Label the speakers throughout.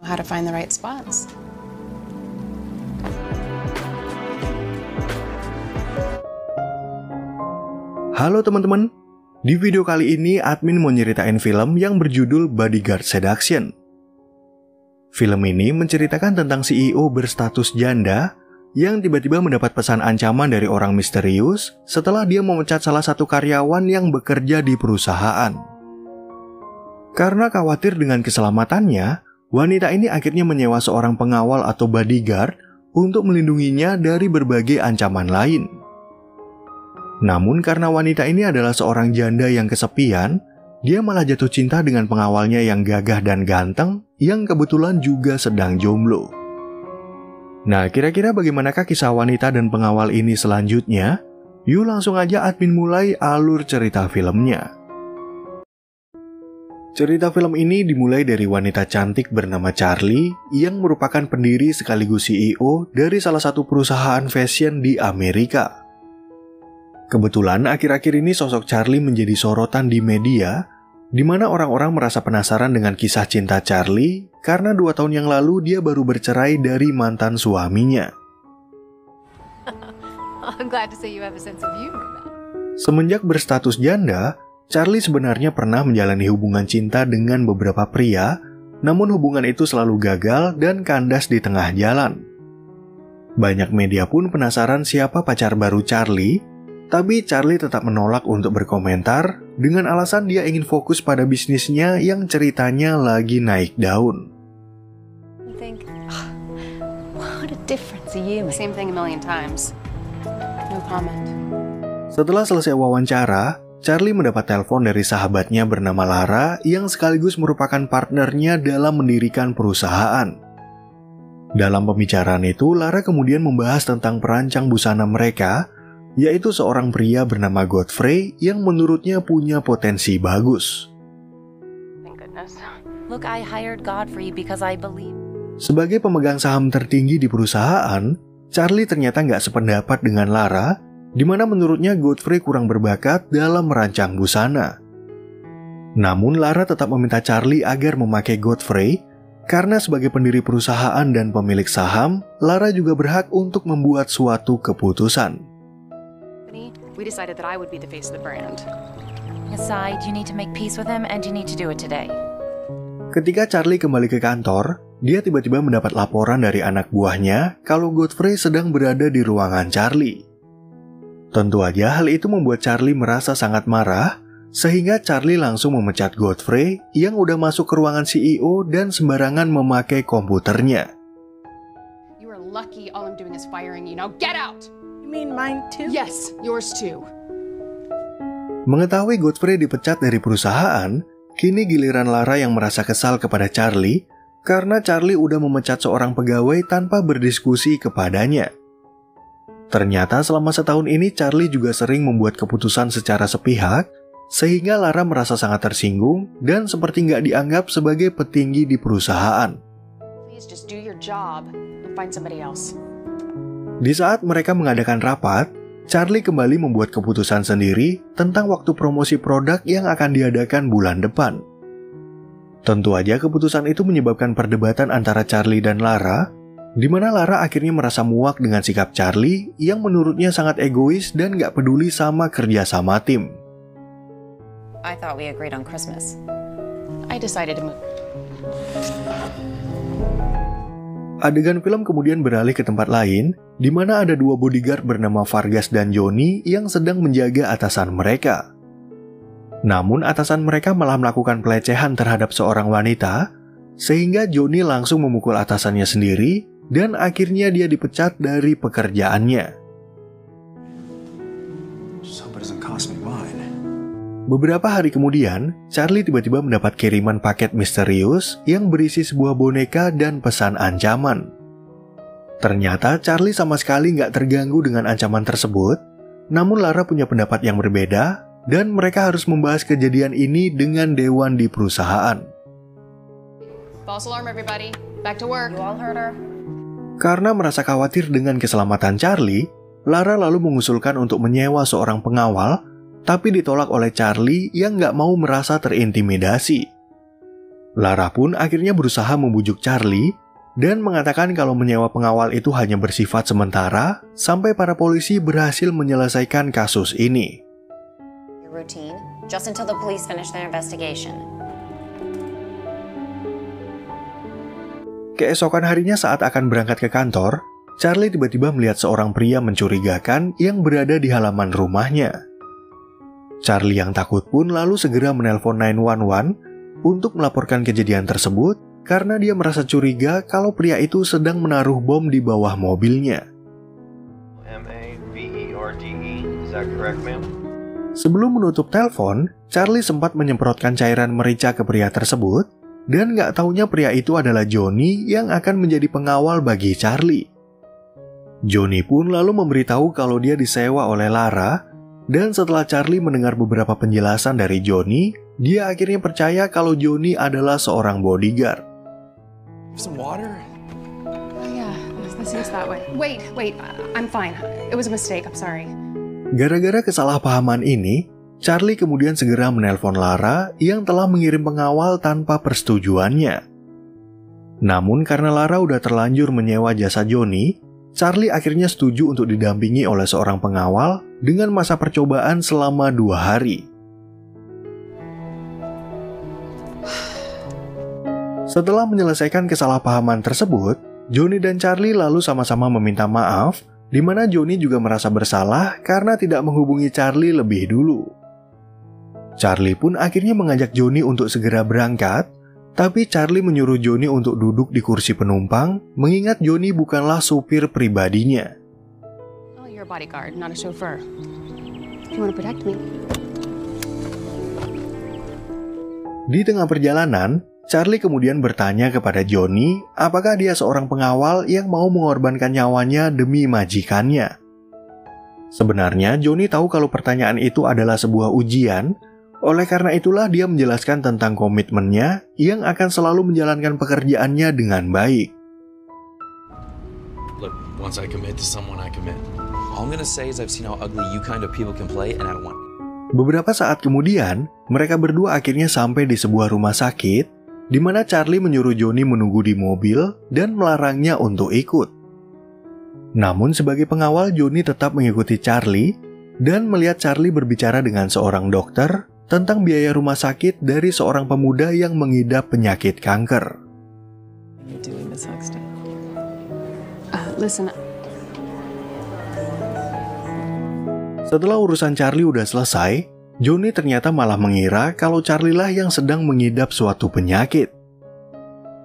Speaker 1: how to find the right spots.
Speaker 2: Halo teman-teman, di video kali ini admin mau nyeritain film yang berjudul Bodyguard Seduction. Film ini menceritakan tentang CEO berstatus janda yang tiba-tiba mendapat pesan ancaman dari orang misterius setelah dia memecat salah satu karyawan yang bekerja di perusahaan. Karena khawatir dengan keselamatannya, wanita ini akhirnya menyewa seorang pengawal atau bodyguard untuk melindunginya dari berbagai ancaman lain. Namun karena wanita ini adalah seorang janda yang kesepian, dia malah jatuh cinta dengan pengawalnya yang gagah dan ganteng yang kebetulan juga sedang jomblo. Nah, kira-kira bagaimanakah kisah wanita dan pengawal ini selanjutnya? Yuk langsung aja admin mulai alur cerita filmnya. Cerita film ini dimulai dari wanita cantik bernama Charlie yang merupakan pendiri sekaligus CEO dari salah satu perusahaan fashion di Amerika. Kebetulan akhir-akhir ini sosok Charlie menjadi sorotan di media, di mana orang-orang merasa penasaran dengan kisah cinta Charlie karena 2 tahun yang lalu dia baru bercerai dari mantan suaminya.
Speaker 1: I'm glad to see you have a sense of humor.
Speaker 2: Semenjak berstatus janda, Charlie sebenarnya pernah menjalani hubungan cinta dengan beberapa pria, namun hubungan itu selalu gagal dan kandas di tengah jalan. Banyak media pun penasaran siapa pacar baru Charlie, tapi Charlie tetap menolak untuk berkomentar dengan alasan dia ingin fokus pada bisnisnya yang ceritanya lagi naik daun.
Speaker 1: You think, what a difference a year makes. Same thing a million times. No comment.
Speaker 2: Setelah selesai wawancara, Charlie mendapat telepon dari sahabatnya bernama Lara yang sekaligus merupakan partnernya dalam mendirikan perusahaan. Dalam pembicaraan itu, Lara kemudian membahas tentang perancang busana mereka, yaitu seorang pria bernama Godfrey yang menurutnya punya potensi bagus.
Speaker 1: Thank goodness.
Speaker 3: Look, I hired Godfrey because I believe.
Speaker 2: Sebagai pemegang saham tertinggi di perusahaan, Charlie ternyata nggak sependapat dengan Lara, di mana menurutnya Godfrey kurang berbakat dalam merancang busana. Namun Lara tetap meminta Charlie agar memakai Godfrey, karena sebagai pendiri perusahaan dan pemilik saham, Lara juga berhak untuk membuat suatu keputusan.
Speaker 1: We decided that I would be the face of the brand.
Speaker 3: Besides, you need to make peace with him and you need to do it today.
Speaker 2: Ketika Charlie kembali ke kantor, dia tiba-tiba mendapat laporan dari anak buahnya kalau Godfrey sedang berada di ruangan Charlie. Tentu aja hal itu membuat Charlie merasa sangat marah, sehingga Charlie langsung memecat Godfrey yang udah masuk ke ruangan CEO dan sembarangan memakai komputernya.
Speaker 1: You are lucky all I'm doing is firing you. Now get out!
Speaker 4: You mean mine too?
Speaker 1: Yes, yours too.
Speaker 2: Mengetahui Godfrey dipecat dari perusahaan, kini giliran Lara yang merasa kesal kepada Charlie karena Charlie udah memecat seorang pegawai tanpa berdiskusi kepadanya. Ternyata selama setahun ini Charlie juga sering membuat keputusan secara sepihak, sehingga Lara merasa sangat tersinggung dan seperti nggak dianggap sebagai petinggi di perusahaan.
Speaker 1: Please just do your job and find somebody else.
Speaker 2: Di saat mereka mengadakan rapat, Charlie kembali membuat keputusan sendiri tentang waktu promosi produk yang akan diadakan bulan depan. Tentu aja keputusan itu menyebabkan perdebatan antara Charlie dan Lara, di mana Lara akhirnya merasa muak dengan sikap Charlie yang menurutnya sangat egois dan gak peduli sama kerja sama tim.
Speaker 3: I thought we agreed on Christmas.
Speaker 1: I decided to move.
Speaker 2: Adegan film kemudian beralih ke tempat lain, di mana ada 2 bodyguard bernama Vargas dan Johnny yang sedang menjaga atasan mereka. Namun atasan mereka malah melakukan pelecehan terhadap seorang wanita, sehingga Johnny langsung memukul atasannya sendiri, dan akhirnya dia dipecat dari pekerjaannya. Beberapa hari kemudian, Charlie tiba-tiba mendapat kiriman paket misterius yang berisi sebuah boneka dan pesan ancaman. Ternyata Charlie sama sekali nggak terganggu dengan ancaman tersebut, namun Lara punya pendapat yang berbeda, dan mereka harus membahas kejadian ini dengan dewan di perusahaan.
Speaker 1: False alarm everybody. Back to work.
Speaker 3: You all heard her.
Speaker 2: Karena merasa khawatir dengan keselamatan Charlie, Lara lalu mengusulkan untuk menyewa seorang pengawal, tapi ditolak oleh Charlie yang nggak mau merasa terintimidasi. Lara pun akhirnya berusaha membujuk Charlie dan mengatakan kalau menyewa pengawal itu hanya bersifat sementara sampai para polisi berhasil menyelesaikan kasus ini.
Speaker 4: Routine, just until the police finish their investigation.
Speaker 2: Keesokan harinya saat akan berangkat ke kantor, Charlie tiba-tiba melihat seorang pria mencurigakan yang berada di halaman rumahnya. Charlie yang takut pun lalu segera menelpon 911 untuk melaporkan kejadian tersebut karena dia merasa curiga kalau pria itu sedang menaruh bom di bawah mobilnya.
Speaker 5: M-A-V-E-R-D-E, is that correct, ma'am?
Speaker 2: Sebelum menutup telepon, Charlie sempat menyemprotkan cairan merica ke pria tersebut dan nggak taunya pria itu adalah Johnny yang akan menjadi pengawal bagi Charlie. Johnny pun lalu memberitahu kalau dia disewa oleh Lara, dan setelah Charlie mendengar beberapa penjelasan dari Johnny, dia akhirnya percaya kalau Johnny adalah seorang bodyguard.
Speaker 6: Some water?
Speaker 1: Oh yeah, this is that way. Wait, I'm fine. It was a mistake, I'm sorry.
Speaker 2: Gara-gara kesalahpahaman ini, Charlie kemudian segera menelpon Lara yang telah mengirim pengawal tanpa persetujuannya. Namun karena Lara udah terlanjur menyewa jasa Johnny, Charlie akhirnya setuju untuk didampingi oleh seorang pengawal dengan masa percobaan selama 2 hari. Setelah menyelesaikan kesalahpahaman tersebut, Johnny dan Charlie lalu sama-sama meminta maaf, di mana Johnny juga merasa bersalah karena tidak menghubungi Charlie lebih dulu. Charlie pun akhirnya mengajak Johnny untuk segera berangkat, tapi Charlie menyuruh Johnny untuk duduk di kursi penumpang, mengingat Johnny bukanlah supir pribadinya.
Speaker 1: Oh, you're a bodyguard, not a chauffeur. You want to protect me?
Speaker 2: Di tengah perjalanan, Charlie kemudian bertanya kepada Johnny apakah dia seorang pengawal yang mau mengorbankan nyawanya demi majikannya. Sebenarnya Johnny tahu kalau pertanyaan itu adalah sebuah ujian. Oleh karena itulah dia menjelaskan tentang komitmennya yang akan selalu menjalankan pekerjaannya dengan baik.
Speaker 6: Look, once I commit to someone, I commit. All I'm gonna say is I've seen how ugly you kind of people can play, and I don't want.
Speaker 2: Beberapa saat kemudian, mereka berdua akhirnya sampai di sebuah rumah sakit, di mana Charlie menyuruh Johnny menunggu di mobil dan melarangnya untuk ikut. Namun sebagai pengawal, Johnny tetap mengikuti Charlie dan melihat Charlie berbicara dengan seorang dokter tentang biaya rumah sakit dari seorang pemuda yang mengidap penyakit kanker. Setelah urusan Charlie udah selesai, Johnny ternyata malah mengira kalau Charlie lah yang sedang mengidap suatu penyakit.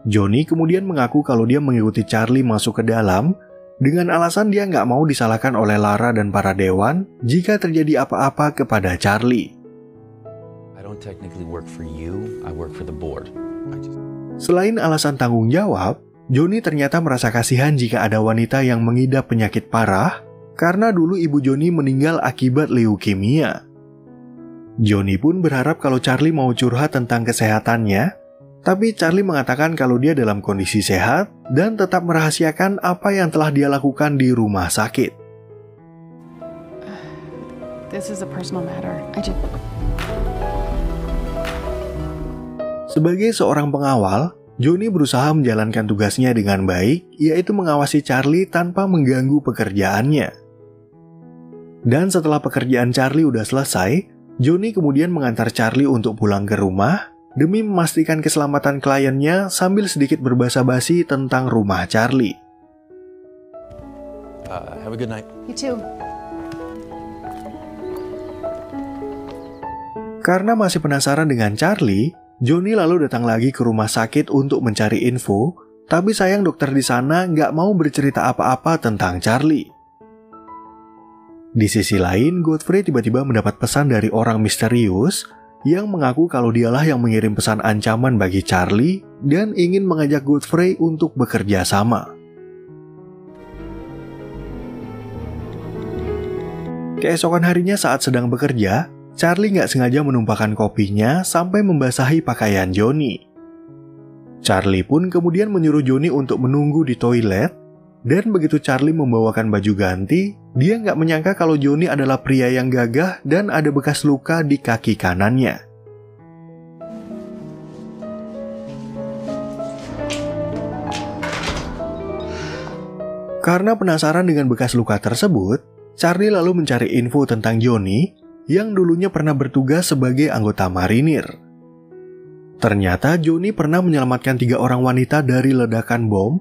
Speaker 2: Johnny kemudian mengaku kalau dia mengikuti Charlie masuk ke dalam dengan alasan dia nggak mau disalahkan oleh Lara dan para dewan jika terjadi apa-apa kepada Charlie.
Speaker 6: Technically work for you, I work for the board.
Speaker 2: Selain alasan tanggung jawab, Johnny ternyata merasa kasihan jika ada wanita yang mengidap penyakit parah karena dulu ibu Johnny meninggal akibat leukemia. Johnny pun berharap kalau Charlie mau curhat tentang kesehatannya, tapi Charlie mengatakan kalau dia dalam kondisi sehat dan tetap merahasiakan apa yang telah dia lakukan di rumah sakit.
Speaker 1: This is a personal matter.
Speaker 2: Sebagai seorang pengawal, Johnny berusaha menjalankan tugasnya dengan baik, yaitu mengawasi Charlie tanpa mengganggu pekerjaannya. Dan setelah pekerjaan Charlie udah selesai, Johnny kemudian mengantar Charlie untuk pulang ke rumah demi memastikan keselamatan kliennya sambil sedikit berbasa-basi tentang rumah Charlie.
Speaker 6: Have a good night.
Speaker 1: You too.
Speaker 2: Karena masih penasaran dengan Charlie, Johnny lalu datang lagi ke rumah sakit untuk mencari info, tapi sayang dokter di sana nggak mau bercerita apa-apa tentang Charlie. Di sisi lain, Godfrey tiba-tiba mendapat pesan dari orang misterius yang mengaku kalau dialah yang mengirim pesan ancaman bagi Charlie dan ingin mengajak Godfrey untuk bekerja sama. Keesokan harinya saat sedang bekerja, Charlie nggak sengaja menumpahkan kopinya sampai membasahi pakaian Johnny. Charlie pun kemudian menyuruh Johnny untuk menunggu di toilet, dan begitu Charlie membawakan baju ganti, dia nggak menyangka kalau Johnny adalah pria yang gagah dan ada bekas luka di kaki kanannya. Karena penasaran dengan bekas luka tersebut, Charlie lalu mencari info tentang Johnny yang dulunya pernah bertugas sebagai anggota marinir. Ternyata Johnny pernah menyelamatkan 3 orang wanita dari ledakan bom,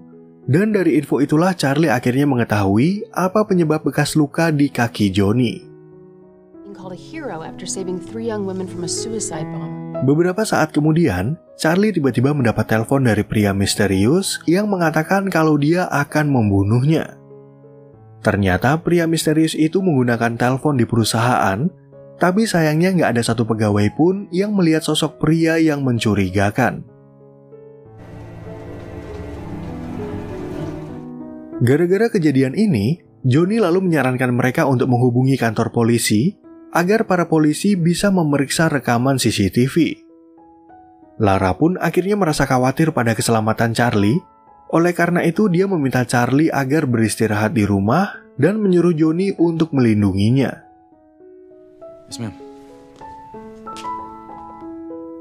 Speaker 2: dan dari info itulah Charlie akhirnya mengetahui apa penyebab bekas luka di kaki Johnny. Beberapa saat kemudian, Charlie tiba-tiba mendapat telepon dari pria misterius yang mengatakan kalau dia akan membunuhnya. Ternyata pria misterius itu menggunakan telepon di perusahaan, tapi sayangnya nggak ada satu pegawai pun yang melihat sosok pria yang mencurigakan. Gara-gara kejadian ini, Johnny lalu menyarankan mereka untuk menghubungi kantor polisi agar para polisi bisa memeriksa rekaman CCTV. Lara pun akhirnya merasa khawatir pada keselamatan Charlie. Oleh karena itu, dia meminta Charlie agar beristirahat di rumah dan menyuruh Johnny untuk melindunginya.
Speaker 6: Yes, ma'am.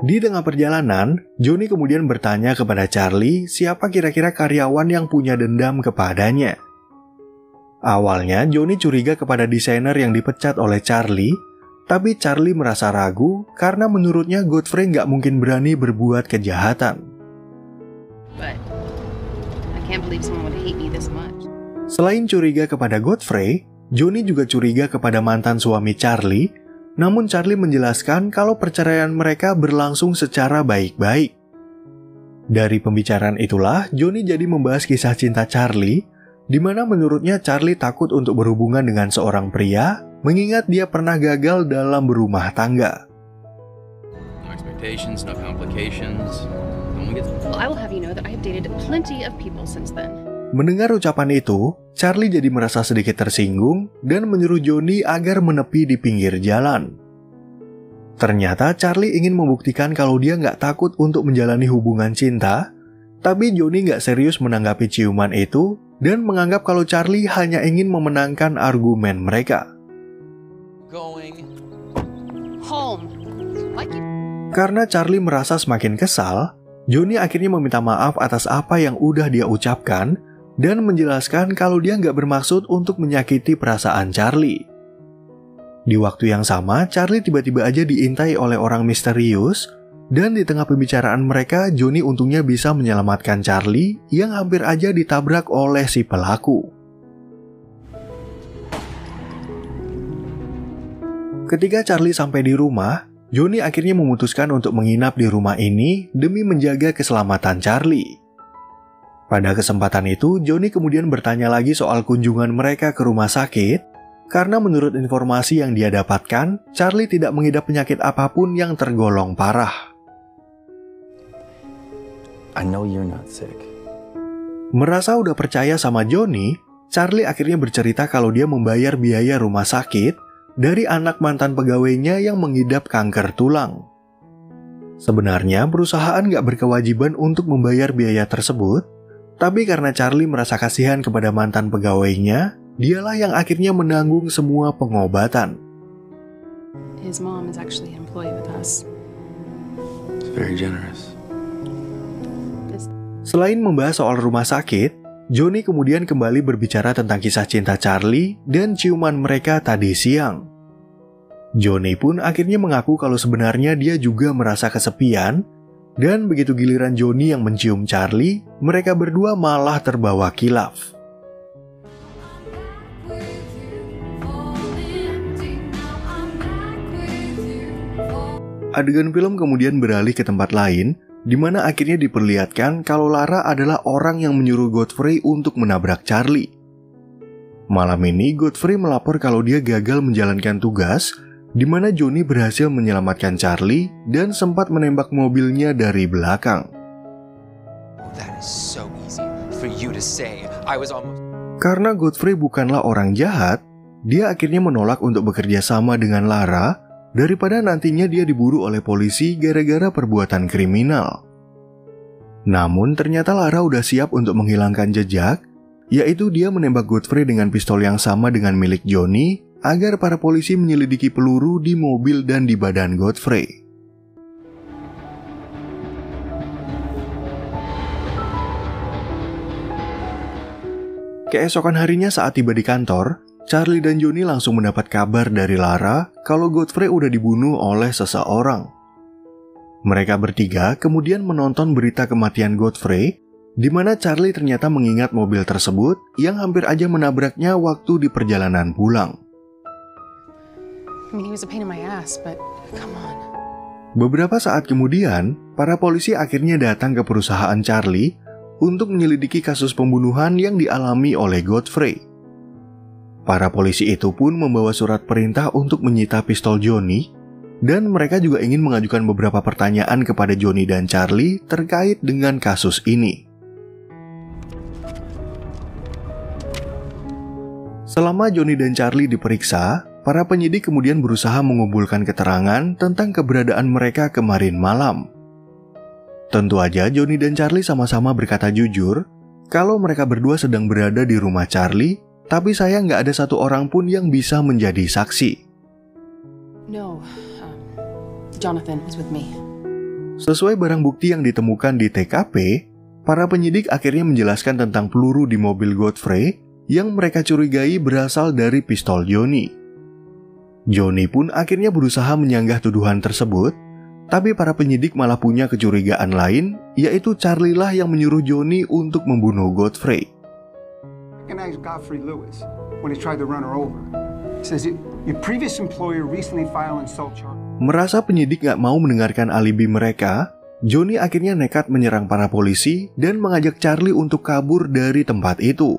Speaker 2: Di tengah perjalanan, Johnny kemudian bertanya kepada Charlie siapa kira-kira karyawan yang punya dendam kepadanya. Awalnya, Johnny curiga kepada desainer yang dipecat oleh Charlie, tapi Charlie merasa ragu karena menurutnya Godfrey nggak mungkin berani berbuat kejahatan. Selain curiga kepada Godfrey, Johnny juga curiga kepada mantan suami Charlie, namun Charlie menjelaskan kalau perceraian mereka berlangsung secara baik-baik. Dari pembicaraan itulah, Johnny jadi membahas kisah cinta Charlie, di mana menurutnya Charlie takut untuk berhubungan dengan seorang pria, mengingat dia pernah gagal dalam berumah tangga.
Speaker 6: No expectations, no complications.
Speaker 1: Well, I will have you know that I have dated plenty of people since then.
Speaker 2: Mendengar ucapan itu, Charlie jadi merasa sedikit tersinggung dan menyuruh Johnny agar menepi di pinggir jalan. Ternyata Charlie ingin membuktikan kalau dia nggak takut untuk menjalani hubungan cinta, tapi Johnny nggak serius menanggapi ciuman itu dan menganggap kalau Charlie hanya ingin memenangkan argumen mereka.
Speaker 6: Going
Speaker 1: home.
Speaker 2: Karena Charlie merasa semakin kesal, Johnny akhirnya meminta maaf atas apa yang udah dia ucapkan dan menjelaskan kalau dia nggak bermaksud untuk menyakiti perasaan Charlie. Di waktu yang sama, Charlie tiba-tiba aja diintai oleh orang misterius, dan di tengah pembicaraan mereka, Johnny untungnya bisa menyelamatkan Charlie yang hampir aja ditabrak oleh si pelaku. Ketika Charlie sampai di rumah, Johnny akhirnya memutuskan untuk menginap di rumah ini demi menjaga keselamatan Charlie. Pada kesempatan itu, Johnny kemudian bertanya lagi soal kunjungan mereka ke rumah sakit, karena menurut informasi yang dia dapatkan, Charlie tidak mengidap penyakit apapun yang tergolong parah.
Speaker 6: I know you're not sick.
Speaker 2: Merasa udah percaya sama Johnny, Charlie akhirnya bercerita kalau dia membayar biaya rumah sakit dari anak mantan pegawainya yang mengidap kanker tulang. Sebenarnya perusahaan nggak berkewajiban untuk membayar biaya tersebut, tapi karena Charlie merasa kasihan kepada mantan pegawainya, dialah yang akhirnya menanggung semua pengobatan.
Speaker 1: His mom is actually an employee with us.
Speaker 6: It's very generous.
Speaker 2: Selain membahas soal rumah sakit, Johnny kemudian kembali berbicara tentang kisah cinta Charlie dan ciuman mereka tadi siang. Johnny pun akhirnya mengaku kalau sebenarnya dia juga merasa kesepian, dan begitu giliran Johnny yang mencium Charlie, mereka berdua malah terbawa kilaf. Adegan film kemudian beralih ke tempat lain, di mana akhirnya diperlihatkan kalau Lara adalah orang yang menyuruh Godfrey untuk menabrak Charlie. Malam ini, Godfrey melapor kalau dia gagal menjalankan tugas, di mana Johnny berhasil menyelamatkan Charlie dan sempat menembak mobilnya dari belakang. Karena Godfrey bukanlah orang jahat, dia akhirnya menolak untuk bekerja sama dengan Lara daripada nantinya dia diburu oleh polisi gara-gara perbuatan kriminal. Namun ternyata Lara udah siap untuk menghilangkan jejak, yaitu dia menembak Godfrey dengan pistol yang sama dengan milik Johnny agar para polisi menyelidiki peluru di mobil dan di badan Godfrey. Keesokan harinya saat tiba di kantor, Charlie dan Johnny langsung mendapat kabar dari Lara kalau Godfrey udah dibunuh oleh seseorang. Mereka bertiga kemudian menonton berita kematian Godfrey, di mana Charlie ternyata mengingat mobil tersebut yang hampir aja menabraknya waktu di perjalanan pulang.
Speaker 1: I mean, he was a pain in my ass, but come on.
Speaker 2: Beberapa saat kemudian, para polisi akhirnya datang ke perusahaan Charlie untuk menyelidiki kasus pembunuhan yang dialami oleh Godfrey. Para polisi itu pun membawa surat perintah untuk menyita pistol Johnny, dan mereka juga ingin mengajukan beberapa pertanyaan kepada Johnny dan Charlie terkait dengan kasus ini. Selama Johnny dan Charlie diperiksa, para penyidik kemudian berusaha mengumpulkan keterangan tentang keberadaan mereka kemarin malam. Tentu aja Johnny dan Charlie sama-sama berkata jujur kalau mereka berdua sedang berada di rumah Charlie, tapi sayang nggak ada satu orang pun yang bisa menjadi saksi.
Speaker 1: No, Jonathan was with me.
Speaker 2: Sesuai barang bukti yang ditemukan di TKP, para penyidik akhirnya menjelaskan tentang peluru di mobil Godfrey yang mereka curigai berasal dari pistol Johnny. Johnny pun akhirnya berusaha menyanggah tuduhan tersebut, tapi para penyidik malah punya kecurigaan lain, yaitu Charlie lah yang menyuruh Johnny untuk membunuh Godfrey.
Speaker 7: Godfrey Lewis when he tried to run her over. Says your previous employer recently filed assault charge.
Speaker 2: Merasa penyidik gak mau mendengarkan alibi mereka, Johnny akhirnya nekat menyerang para polisi dan mengajak Charlie untuk kabur dari tempat itu.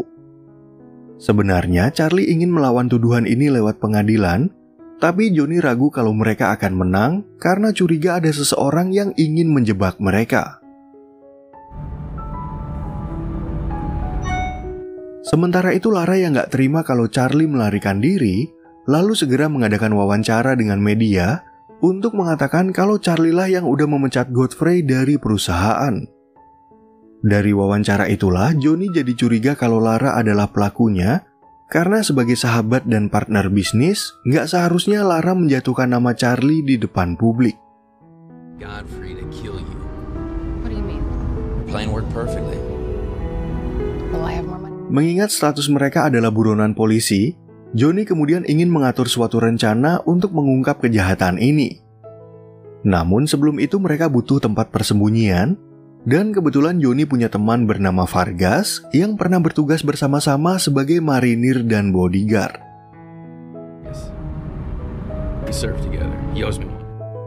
Speaker 2: Sebenarnya Charlie ingin melawan tuduhan ini lewat pengadilan, tapi Johnny ragu kalau mereka akan menang karena curiga ada seseorang yang ingin menjebak mereka. Sementara itu Lara yang gak terima kalau Charlie melarikan diri, lalu segera mengadakan wawancara dengan media untuk mengatakan kalau Charlie lah yang udah memecat Godfrey dari perusahaan. Dari wawancara itulah Johnny jadi curiga kalau Lara adalah pelakunya, karena sebagai sahabat dan partner bisnis, nggak seharusnya Lara menjatuhkan nama Charlie di depan publik.
Speaker 6: Godfrey to kill you.
Speaker 1: What do you mean?
Speaker 6: Plan worked perfectly.
Speaker 1: Will I have more money?
Speaker 2: Mengingat status mereka adalah buronan polisi, Johnny kemudian ingin mengatur suatu rencana untuk mengungkap kejahatan ini. Namun sebelum itu mereka butuh tempat persembunyian, dan kebetulan Johnny punya teman bernama Vargas yang pernah bertugas bersama-sama sebagai marinir dan bodyguard.
Speaker 6: Yes. We served together. He owes me one.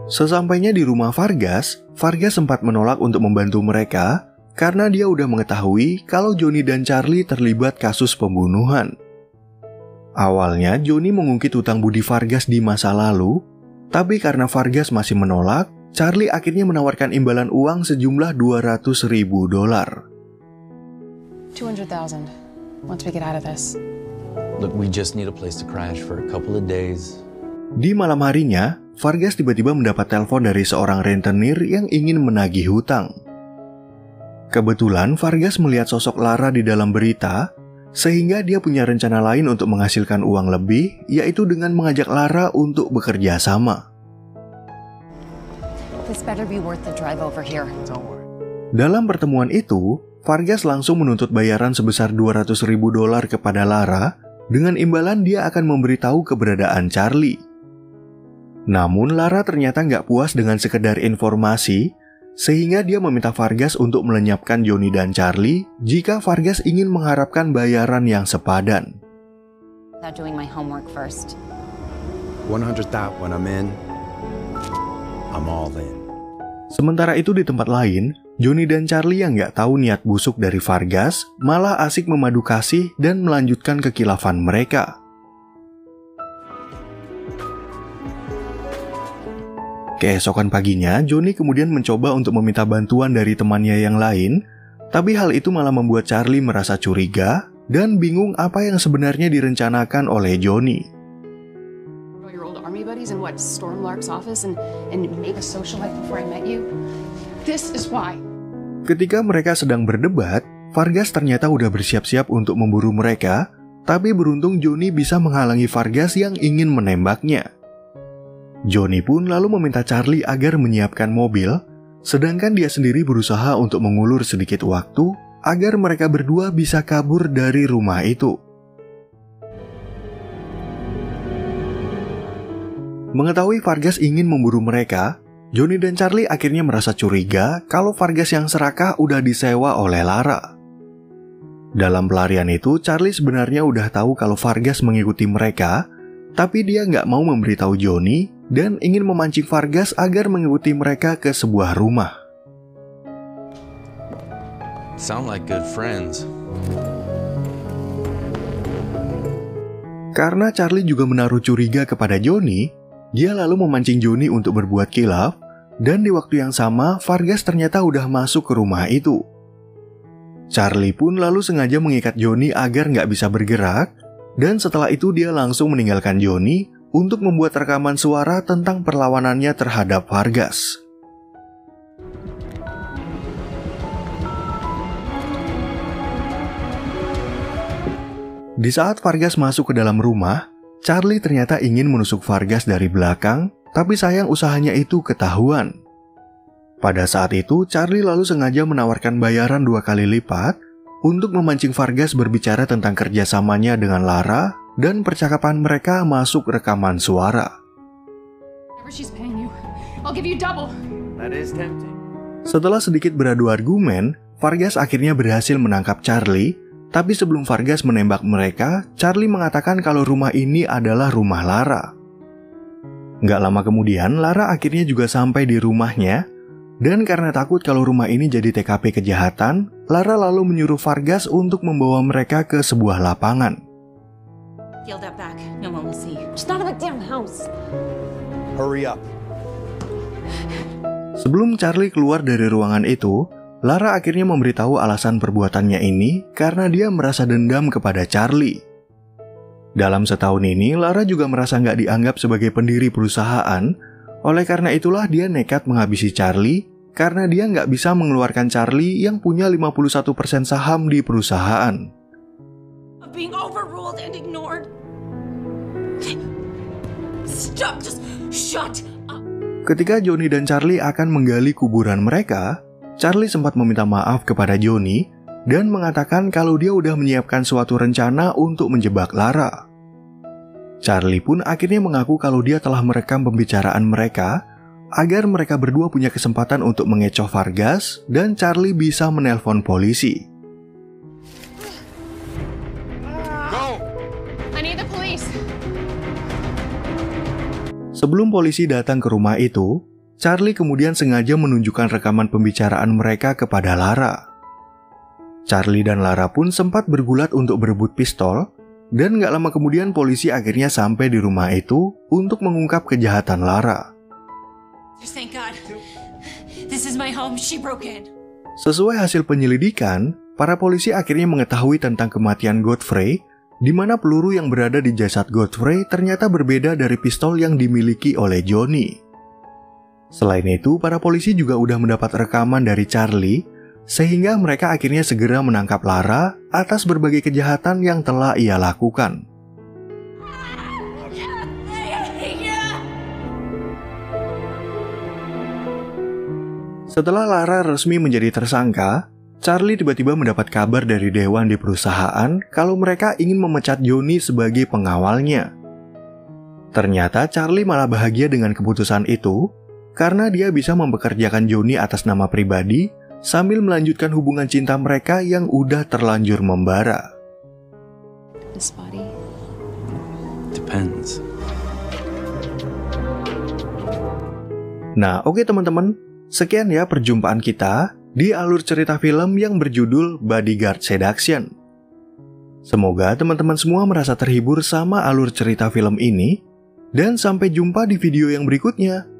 Speaker 2: Sesampainya di rumah Vargas, Vargas sempat menolak untuk membantu mereka karena dia udah mengetahui kalau Johnny dan Charlie terlibat kasus pembunuhan. Awalnya Johnny mengungkit hutang budi Vargas di masa lalu, tapi karena Vargas masih menolak, Charlie akhirnya menawarkan imbalan uang sejumlah $200,000.
Speaker 1: $200,000. Once we get out of this.
Speaker 6: Look, we just need a place to crash for a couple of days.
Speaker 2: Di malam harinya, Vargas tiba-tiba mendapat telepon dari seorang rentenir yang ingin menagih hutang. Kebetulan Vargas melihat sosok Lara di dalam berita, sehingga dia punya rencana lain untuk menghasilkan uang lebih, yaitu dengan mengajak Lara untuk bekerja sama.
Speaker 4: This better be worth the drive over here. Don't worry.
Speaker 2: Dalam pertemuan itu, Vargas langsung menuntut bayaran sebesar $200,000 kepada Lara, dengan imbalan dia akan memberitahu keberadaan Charlie. Namun Lara ternyata nggak puas dengan sekedar informasi, sehingga dia meminta Vargas untuk melenyapkan Johnny dan Charlie jika Vargas ingin mengharapkan bayaran yang sepadan.
Speaker 4: Without doing my homework first.
Speaker 8: 100,000 when I'm in. I'm all in.
Speaker 2: Sementara itu di tempat lain, Johnny dan Charlie yang nggak tahu niat busuk dari Vargas malah asik memadu kasih dan melanjutkan kekilafan mereka. Keesokan paginya, Johnny kemudian mencoba untuk meminta bantuan dari temannya yang lain, tapi hal itu malah membuat Charlie merasa curiga dan bingung apa yang sebenarnya direncanakan oleh Johnny.
Speaker 1: Buddies and what, storm Lark's office and make a socialite before I met you? This is why.
Speaker 2: Ketika mereka sedang berdebat, Vargas ternyata udah bersiap-siap untuk memburu mereka, tapi beruntung Johnny bisa menghalangi Vargas yang ingin menembaknya. Johnny pun lalu meminta Charlie agar menyiapkan mobil, sedangkan dia sendiri berusaha untuk mengulur sedikit waktu agar mereka berdua bisa kabur dari rumah itu. Mengetahui Vargas ingin memburu mereka, Johnny dan Charlie akhirnya merasa curiga kalau Vargas yang serakah udah disewa oleh Lara. Dalam pelarian itu, Charlie sebenarnya udah tahu kalau Vargas mengikuti mereka, tapi dia nggak mau memberitahu Johnny dan ingin memancing Vargas agar mengikuti mereka ke sebuah rumah.
Speaker 6: Sound like good friends.
Speaker 2: Karena Charlie juga menaruh curiga kepada Johnny, dia lalu memancing Johnny untuk berbuat kilaf, dan di waktu yang sama, Vargas ternyata udah masuk ke rumah itu. Charlie pun lalu sengaja mengikat Johnny agar nggak bisa bergerak, dan setelah itu dia langsung meninggalkan Johnny untuk membuat rekaman suara tentang perlawanannya terhadap Vargas. Di saat Vargas masuk ke dalam rumah, Charlie ternyata ingin menusuk Vargas dari belakang, tapi sayang usahanya itu ketahuan. Pada saat itu, Charlie lalu sengaja menawarkan bayaran 2 kali lipat untuk memancing Vargas berbicara tentang kerjasamanya dengan Lara, dan percakapan mereka masuk rekaman suara. Setelah sedikit beradu argumen, Vargas akhirnya berhasil menangkap Charlie. Tapi sebelum Vargas menembak mereka, Charlie mengatakan kalau rumah ini adalah rumah Lara. Nggak lama kemudian, Lara akhirnya juga sampai di rumahnya, dan karena takut kalau rumah ini jadi TKP kejahatan, Lara lalu menyuruh Vargas untuk membawa mereka ke sebuah lapangan.
Speaker 8: Hurry up.
Speaker 2: Sebelum Charlie keluar dari ruangan itu, Lara akhirnya memberitahu alasan perbuatannya ini karena dia merasa dendam kepada Charlie. Dalam setahun ini, Lara juga merasa nggak dianggap sebagai pendiri perusahaan, oleh karena itulah dia nekat menghabisi Charlie karena dia nggak bisa mengeluarkan Charlie yang punya 51% saham di perusahaan. Ketika Johnny dan Charlie akan menggali kuburan mereka, Charlie sempat meminta maaf kepada Johnny dan mengatakan kalau dia udah menyiapkan suatu rencana untuk menjebak Lara. Charlie pun akhirnya mengaku kalau dia telah merekam pembicaraan mereka agar mereka berdua punya kesempatan untuk mengecoh Vargas dan Charlie bisa menelpon polisi. Sebelum polisi datang ke rumah itu, Charlie kemudian sengaja menunjukkan rekaman pembicaraan mereka kepada Lara. Charlie dan Lara pun sempat bergulat untuk berebut pistol, dan gak lama kemudian polisi akhirnya sampai di rumah itu untuk mengungkap kejahatan Lara. Sesuai hasil penyelidikan, para polisi akhirnya mengetahui tentang kematian Godfrey, di mana peluru yang berada di jasad Godfrey ternyata berbeda dari pistol yang dimiliki oleh Johnny. Selain itu, para polisi juga udah mendapat rekaman dari Charlie, sehingga mereka akhirnya segera menangkap Lara atas berbagai kejahatan yang telah ia lakukan. Setelah Lara resmi menjadi tersangka, Charlie tiba-tiba mendapat kabar dari dewan di perusahaan kalau mereka ingin memecat Johnny sebagai pengawalnya. Ternyata Charlie malah bahagia dengan keputusan itu, karena dia bisa mempekerjakan Johnny atas nama pribadi sambil melanjutkan hubungan cinta mereka yang udah terlanjur membara.
Speaker 6: Depends.
Speaker 2: Nah, oke teman-teman, sekian ya perjumpaan kita di alur cerita film yang berjudul Bodyguard Seduction. Semoga teman-teman semua merasa terhibur sama alur cerita film ini, dan sampai jumpa di video yang berikutnya.